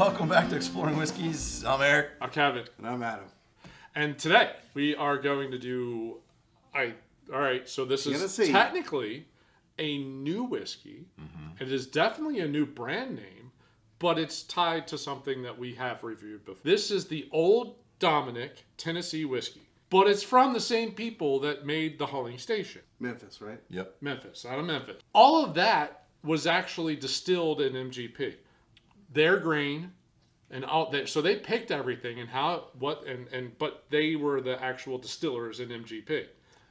welcome back to Exploring Whiskeys. I'm Eric. I'm Kevin. And I'm Adam. And today we are going to do... Alright, so this is technically a new whiskey. Mm-hmm. It is definitely a new brand name, but it's tied to something that we have reviewed before. This is the Old Dominick Tennessee whiskey. But it's from the same people that made the Huling Station. Memphis, right? Yep. Memphis, out of Memphis. All of that was actually distilled in MGP. Their grain, and all that. So they picked everything but they were the actual distillers in MGP,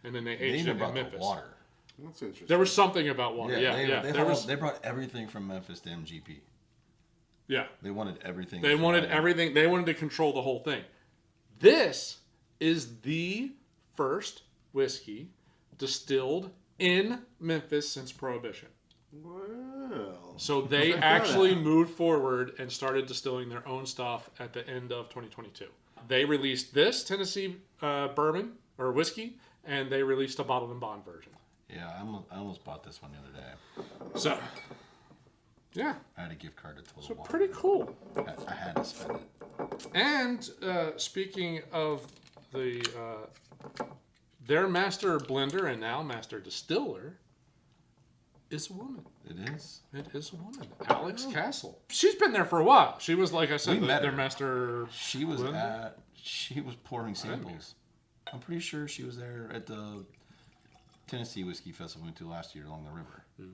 and then they aged it in Memphis. Water. That's interesting. There was something about water. They brought everything from Memphis to MGP. Yeah. They wanted everything. They wanted everything. They wanted to control the whole thing. This is the first whiskey distilled in Memphis since Prohibition. Well, so they actually moved forward and started distilling their own stuff at the end of 2022. They released this Tennessee bourbon or whiskey, and they released a bottled and bond version. Yeah, I almost bought this one the other day. So, yeah. I had a gift card to Total So Wine. pretty cool. I had to spend it. And speaking of their master blender and now master distiller is a woman. It is? It is a woman. Alex Castle. She's been there for a while. She was, like I said, their master She was blender. She was pouring samples. I'm pretty sure she was there at the Tennessee Whiskey Festival we went to last year along the river. Ooh.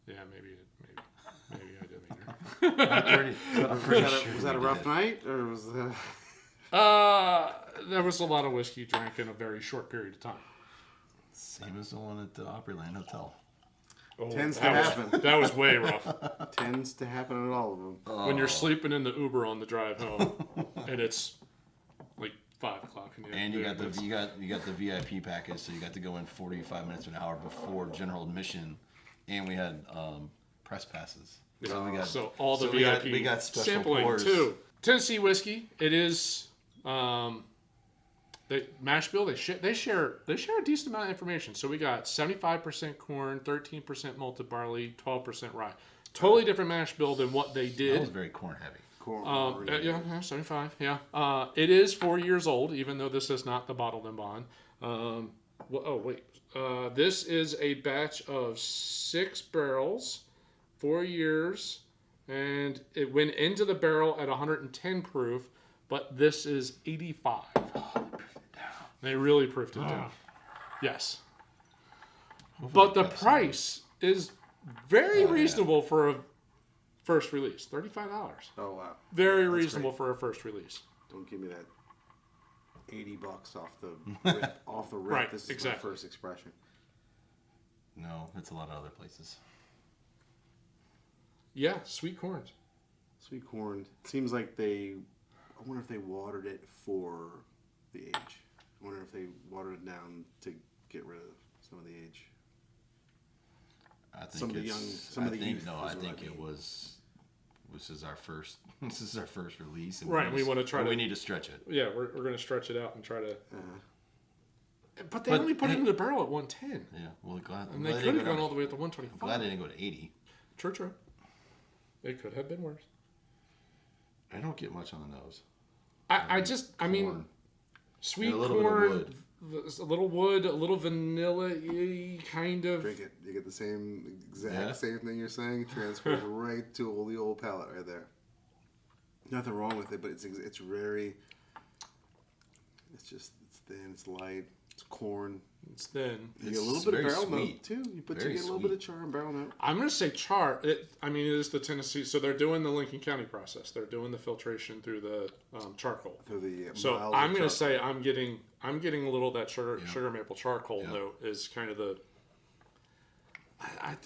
Yeah, maybe I did meet her. I'm pretty sure. Was that a rough night, or was that? There was a lot of whiskey drank in a very short period of time. Same as the one at the Opryland Hotel. Oh, Tends to happen. That was way rough. Tends to happen at all of them. When you're sleeping in the Uber on the drive home, and it's like 5 o'clock in the afternoon. And you got the VIP package, so you got to go in 45 minutes to an hour before general admission, and we had press passes. So all the VIP we got special sampling pours. too. Tennessee whiskey. It is. The mash bill, they share a decent amount of information. So we got 75% corn, 13% malted barley, 12% rye. Totally different mash bill than what they did. That was very corn heavy. Yeah, 75. Yeah. It is 4 years old, even though this is not the bottled and bond. This is a batch of 6 barrels, 4 years, and it went into the barrel at 110 proof, but this is 85. They really proofed it down. Yes. But the price is very reasonable for a first release. $35. Oh, wow. Very reasonable for a first release. Don't give me that $80 off the rip. Right, This is exactly. my first expression. No, it's a lot of other places. Yeah, sweet corns. Sweet corn. Seems like I wonder if they watered it for the age. I wonder if they watered it down to get rid of some of the age. I think it was. This is our first. This is our first release, and right. We want to try. We need to stretch it. Yeah, we're going to stretch it out and try to. But they only put it in the barrel at 110. Yeah, well, and they could have gone all the way up to 125. I'm glad they didn't go to 80. True. It could have been worse. I don't get much on the nose. I mean, sweet corn, a little wood, a little vanilla-y kind of. Drink it. You get the same thing you're saying. Transfers right to the old palate right there. Nothing wrong with it, but it's very. It's thin. It's light. It's corn. It's thin. You get a little bit of barrel note too. You get a little bit of char and barrel note. I'm going to say char. It is the Tennessee. So they're doing the Lincoln County process. They're doing the filtration through the charcoal. So I'm going to say I'm getting a little of that sugar maple charcoal note is kind of the. I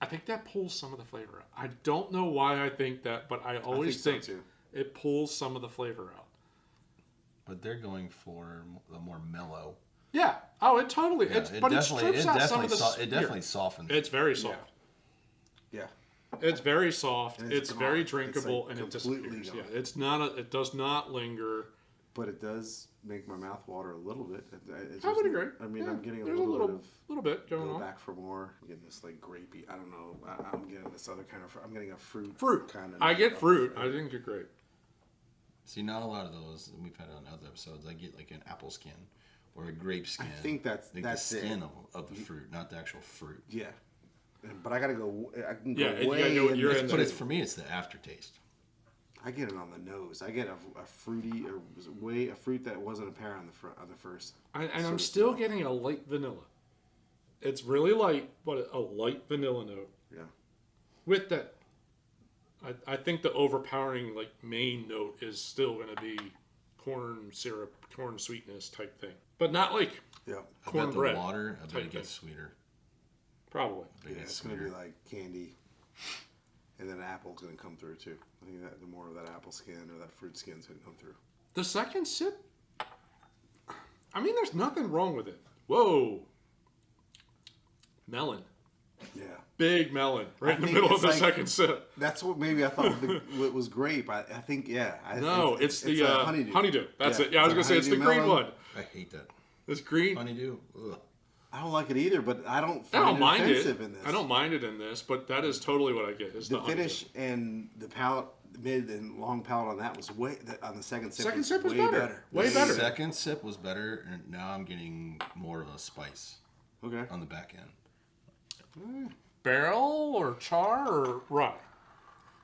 think that pulls some of the flavor out. I don't know why I think that, but I always think it pulls some of the flavor out. But they're going for a more mellow. Yeah. Oh, it totally. Yeah, it strips out some of the. It definitely softens. It's very soft. Yeah. It's very soft. It's very gone. drinkable, it's and it disappears. Yeah. It's not. It does not linger. But it does make my mouth water a little bit. I would agree. I mean, Yeah, I'm getting a there's little bit of bit going go on. back for more. I'm getting this like grapey. I don't know. I'm getting this other kind of. I'm getting a fruit. Fruit. Kind of. I get fruit. I didn't get grape. See, not a lot of those. We've had it on other episodes. I get like an apple skin or a grape skin. I think that's like that's the skin it. of the fruit, not the actual fruit. Yeah. But I gotta go. I can go Yeah, you way. gotta go- in you're this, in But it's for me, it's the aftertaste. I get it on the nose. I get a fruity or a fruit that wasn't apparent on the front of the first. And sort I'm of still smell. getting a light vanilla. It's really light, but a light vanilla note. Yeah. With that, I think the overpowering like main note is still going to be corn syrup, corn sweetness type thing, but not like Yeah. I bet the cornbread water, I bet type it gets thing. sweeter. Probably. I bet Yeah, it gets it's gonna sweeter. be like candy, and then apple's gonna come through too. I think that the more of that apple skin or that fruit skin's gonna come through. The second sip, I mean, there's nothing wrong with it. Whoa, melon, Yeah. big melon, right in the think middle of it's the like- second sip. That's what maybe I thought what was grape. I think yeah. No, it's the a honeydew. That's Yeah, it. Yeah, I was it's gonna a say it's the honeydew green melon. one. I hate that. It's green. Honeydew. Ugh. I don't like it either, but I don't I find don't it mind offensive it. in this. I don't mind it in this, but that is totally what I get. Is The honeydew. finish and the palate, mid and long palate on that was on the second sip. Second sip was way better. Way better. Second sip was better, and now I'm getting more of a spice Okay. on the back end. Barrel or char or rye?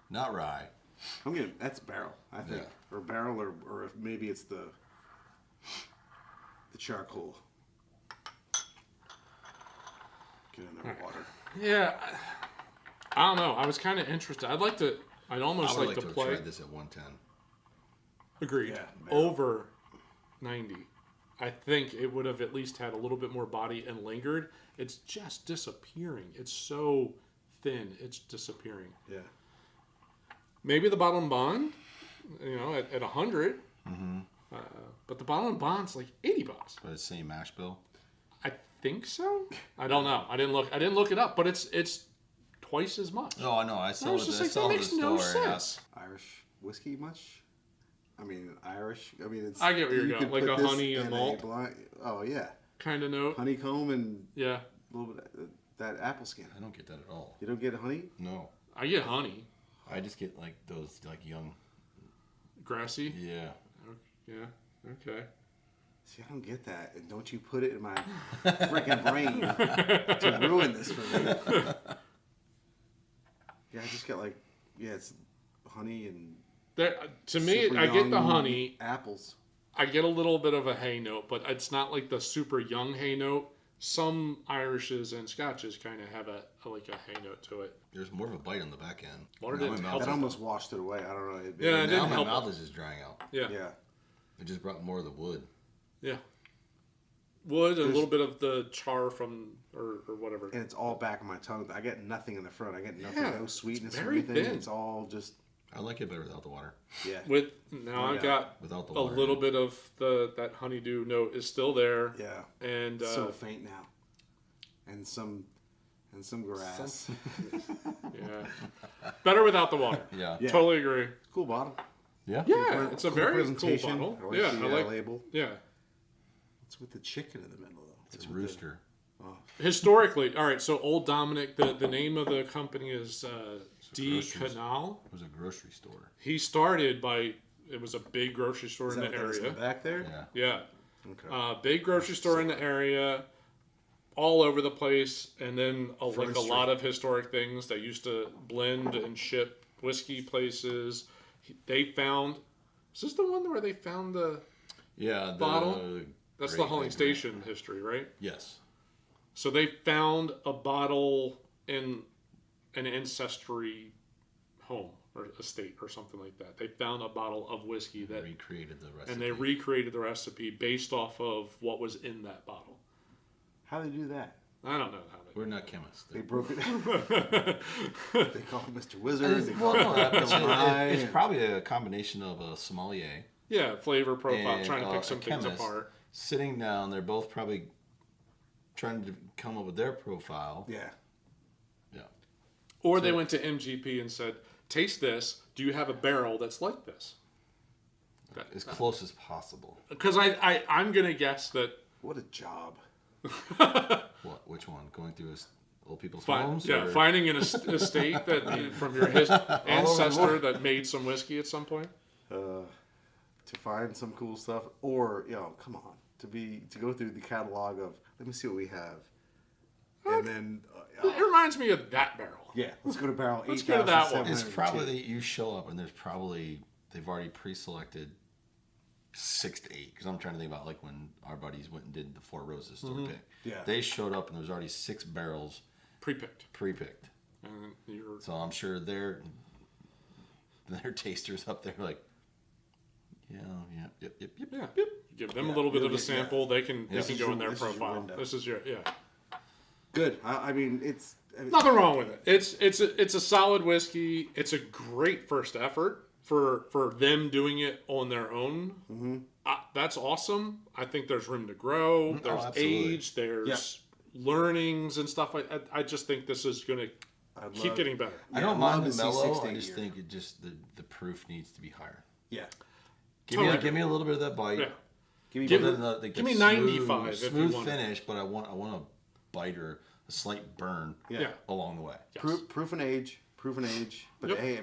Not rye. I'm getting that's barrel. I think Yeah. or barrel or if maybe it's the charcoal. Get in there with water. Yeah, I don't know. I was kind of interested. I'd almost I would like like to to play. try this at 110. Agreed. Yeah, barrel. Over 90. I think it would have at least had a little bit more body and lingered. It's just disappearing. It's so thin. It's disappearing. Yeah. Maybe the bottom bond, at 100. But the bottom bond's like $80. But it's same mash bill. I think so. I don't know. I didn't look it up, but it's twice as much. Oh, I know. I saw was it. just I like, saw that it makes in the no store. Yeah. sense. Irish whiskey much? I mean, Irish. I mean, it's. I get where you're you going, could like put a this honey and in malt. Oh yeah, Kind of note. honeycomb and Yeah. a little bit of that apple skin. I don't get that at all. You don't get honey? No. I get honey. I just get like those like young. Grassy. Yeah. Yeah. Okay. See, I don't get that, and don't you put it in my freaking brain to ruin this for me. Yeah, I just get like, it's honey and. There, to me, super I get the young honey. apples. I get a little bit of a hay note, but it's not like the super young hay note. Some Irishes and Scotches kind of have a hay note to it. There's more of a bite on the back end. Water Now didn't my help mouth That is- almost washed it away. I don't know. Yeah, it now didn't my help. mouth is just drying out. Yeah. Yeah. It just brought more of the wood. Yeah. Wood and a There's- little bit of the char from or whatever. And it's all back of my tongue. I get nothing in the front. I get nothing. Yeah, No sweetness it's or very anything. thin. It's all just. I like it better without the water. Yeah. With now I Yeah. got Without the a water. little bit of that honeydew note is still there. Yeah. And So faint now. And some grass. yeah, better without the water. Yeah. Yeah. Totally agree. Cool bottle. Yeah. Yeah, it's a very cool presentation. bottle. I like Yeah, the I like. label. Yeah, It's with the chicken in the middle though. It's with rooster. historically, all right. So Old Dominick, the name of the company is D groceries. Canal. It was a grocery store. He started by it was a big grocery store Is in that the what that is in area. the back there? Yeah. Yeah, Okay. big grocery store in the area, all over the place, and then like Front a Street. lot of historic things that used to blend and ship whiskey places. They found. Is this the one where they found the? Yeah. The Bottle? That's the Great Huling Lake Station history, right? Yes. So they found a bottle in an ancestry home or estate or something like that. They found a bottle of whiskey that, Recreated the recipe. and they recreated the recipe based off of what was in that bottle. How do they do that? I don't know how We're not chemists. They broke it. they. They call him Mr. Wizard. They call Well, no, him it's, Rye. it's probably a combination of a sommelier Yeah, flavor profile, and trying to pick a some things chemist apart. sitting down. They're both probably trying to come up with their profile. Yeah. Yeah. Or they went to MGP and said, "Taste this. Do you have a barrel that's like this?" As close as possible. Because I'm gonna guess that. What a job. What? Which one? Going through old people's homes? Yeah, or? finding an estate that from your ancestor that made some whiskey at some point. To find some cool stuff, or come on, to go through the catalog of let me see what we have, and then It reminds me of that barrel. yeah, let's go to barrel. Let's go to that one. It's probably you show up and they've already pre-selected 6 to 8, because I'm trying to think about like when our buddies went and did the Four Roses store pick. Yeah. They showed up and there was already 6 barrels Pre-picked. And So I'm sure their tasters up there like, yep. Yeah. Give them a little bit of a sample. They can go in their this is your profile. window. This is your good. I mean, it's nothing wrong with it. It's a solid whiskey. It's a great first effort for them doing it on their own. Mm-hmm. That's awesome. I think there's room to grow. There's age. There's learnings and stuff like that. I just think this is going to keep getting better. I don't mind the mellow. I just think the proof needs to be higher. Yeah. Give me a little bit of that bite. Yeah. Give me 95 if you smooth want. finish, but I want a bite or a slight burn along the way. Yes. Proof and age. But Yep. hey,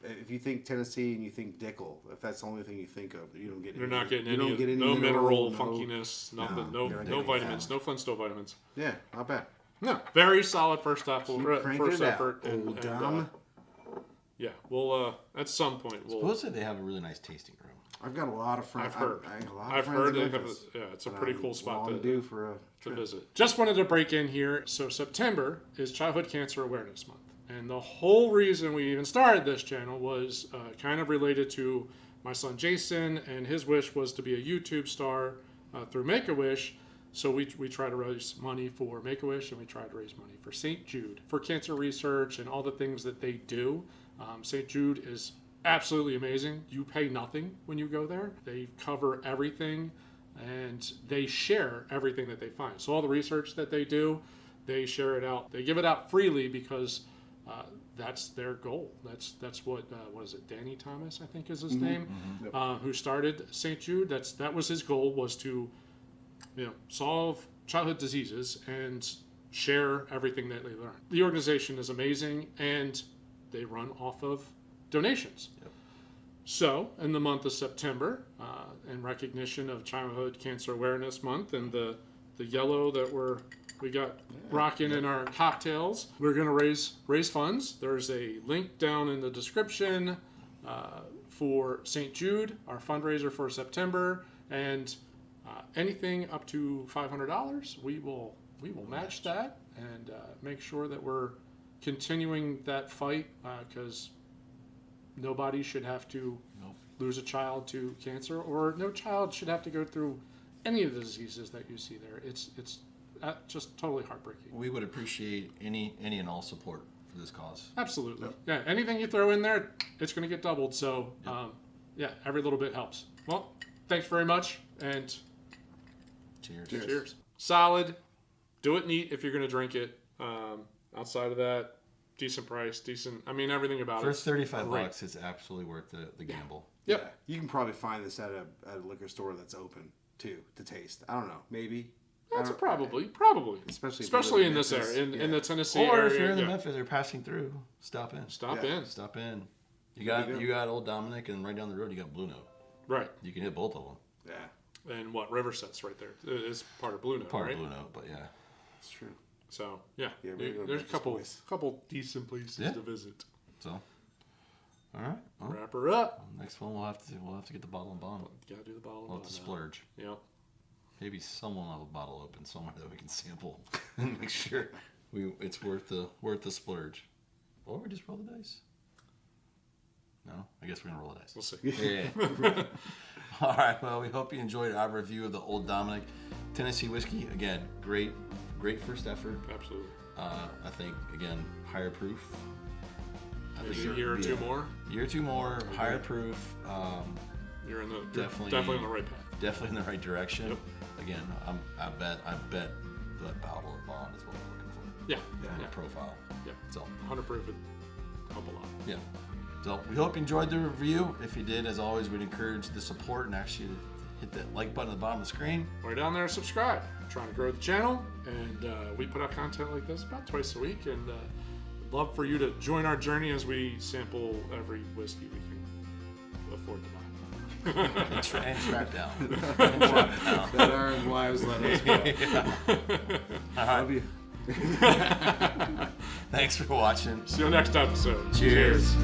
if you think Tennessee and you think Dickel, if that's the only thing you think of, you don't get. You're not getting you don't get any mineral no funkiness, nothing, you're not no getting vitamins, that. no Flintstone vitamins. Yeah, not bad. No, very solid first Keep effort. cranking First it out, effort. Old Dom. Yeah, we'll at some point we'll. Supposedly they have a really nice tasting room. I've got a lot of friends. I've heard. I've heard they have it's a pretty cool spot do for a to visit. Just wanted to break in here. So September is Childhood Cancer Awareness Month. And the whole reason we even started this channel was kind of related to my son Jason, and his wish was to be a YouTube star through Make-A-Wish. So we try to raise money for Make-A-Wish, and we try to raise money for St. Jude for cancer research and all the things that they do. St. Jude is absolutely amazing. You pay nothing when you go there. They cover everything, and they share everything that they find. So all the research that they do, they share it out. They give it out freely because that's their goal. That's what is it? Danny Thomas, I think is his name, who started St. Jude. That was his goal, was to solve childhood diseases and share everything that they learn. The organization is amazing, and they run off of donations. Yep. So in the month of September, in recognition of Childhood Cancer Awareness Month and the yellow that we got rocking in our cocktails, we're going to raise funds. There's a link down in the description for St. Jude, our fundraiser for September, and anything up to $500, we will match that and make sure that we're continuing that fight, because nobody should have to lose a child to cancer, or no child should have to go through any of the diseases that you see there. It's just totally heartbreaking. We would appreciate any and all support for this cause. Absolutely. Yep. Yeah, anything you throw in there, it's going to get doubled. So, every little bit helps. Well, thanks very much, and cheers. Solid. Do it neat if you're going to drink it. Outside of that, decent price, decent. I mean, everything about for it. For $35, it's absolutely worth the gamble. Yep. Yeah. You can probably find this at a liquor store that's open too to taste. I don't know, maybe. That's probably. Especially in this area, in the Tennessee or area. Or if you're in the Memphis or passing through, stop in. Stop in. You got Old Dominick, and right down the road you got Blue Note. Right. You can hit both of them. Yeah. And Riverset's right there is part of Blue Note. Part right? of Blue Note, but yeah. It's true. So there's a couple decent places to visit. So, all right. Well, wrap her up. Next one we'll have to get the bottle and bond. Gotta do the bottle. We'll have to splurge. Yeah. Maybe someone will have a bottle open somewhere that we can sample and make sure it's worth the splurge. Or we just roll the dice. No, I guess we're gonna roll the dice. We'll see. Yeah. All right. Well, we hope you enjoyed our review of the Old Dominick Tennessee whiskey. Again, great first effort. Absolutely. I think again higher proof. Maybe a year or two more. Year or two more, higher proof. You're definitely on the right path. Definitely in the right direction. Yep. Again, I bet that bottle of bond is what we're looking for. Yeah. The profile. Yeah. So 100 proof would help a lot. Yeah. So we hope you enjoyed the review. If you did, as always, we'd encourage the support and actually hit that like button at the bottom of the screen. Or down there, subscribe. We're trying to grow the channel, and we put out content like this about twice a week, and we'd love for you to join our journey as we sample every whiskey we can afford to buy. And trap down. That our wives let us know. All right. Love you. Thanks for watching. See you next episode. Cheers.